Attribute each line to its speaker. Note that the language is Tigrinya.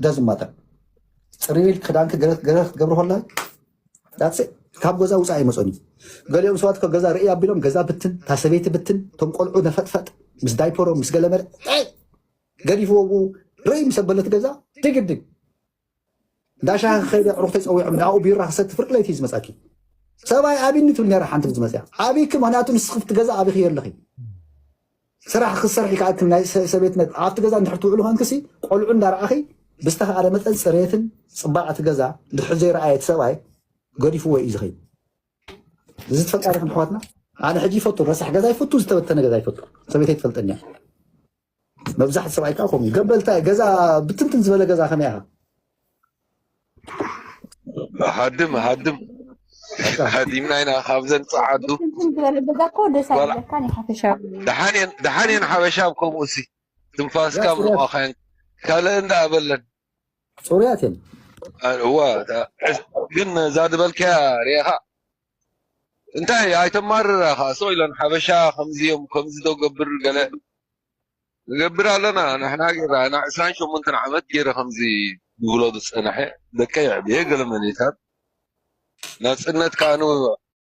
Speaker 1: doesn't matter ጽሪል ክዳንክ ገብረሆላ that's it ካብ ገዛ ውፃይ መጾኒ ገሊኦም ሰዋት ከገዛ ርእይ አቢሎም ገዛ ብትን ታሰቤት ብትን ተንቆልዑ ነፈጥፈጥ ምስ ዳይፖሮ ምስ ገለመር ገዲፍዎ ርእይ ምሰበለት ገዛ ድግድግ ዳሻ ኸይደ ሩኽተ ፀዊዖም ናኡ ቢራ ክሰት ፍርቅ ለይቲ ዝመጻኪ ሰባይ አቢኒት ብነራ ሓንቲ ዝመጽያ አቢክ ምክንያቱ ንስኽፍት ገዛ አቢኽ የለኺ ስራሕ ክሰርሕ ይከኣልክ ናይ ሰቤትነት ኣብቲ ገዛ እንድሕር ትውዕሉ ኮንክሲ ቆልዑ እንዳረኣኺ ብዝተኸኣለ መጠን ፅሬትን ፅባቐቲ ገዛ ድሕር ዘይረኣየት ሰብኣይ ገዲፍዎ እዩ ዝኸይድ እዚ ተፈቃሪኹም ኣሕዋትና ኣነ ሕጂ ይፈቱ ረሳሕ ገዛ ይፈቱ ዝተበተነ ገዛ ይፈቱ ሰበይተይ ትፈልጠኛ መብዛሕቲ ሰብኣይ ከዓ ከምኡ ገበልታ ገዛ ብትንትን ዝበለ ገዛ ከመይ ኢኻ
Speaker 2: ሃድም ሃዲምና ኢና ካብዘን ፀዓዱ ደሓንየን ሓበሻብ ከምኡ ሲ ትንፋስካ ምንዋኸን ካልእ እንዳኣበለን
Speaker 1: ፅሩያት እየን
Speaker 2: እዋ ግን ዛድበልከያ ሪኢኻ እንታይ ኣይተማርራኻ ሰው ኢለን ሓበሻ ከምዚኦም ከምዚ ዶ ገብር ገለ ንገብር ኣለና ንሕና ጌራ ና 28 ዓመት ገይረ ከምዚ ንብሎ ዝፀንሐ ደቀ ይዕብየ ገለ መኔታት ናፅነት ካኑ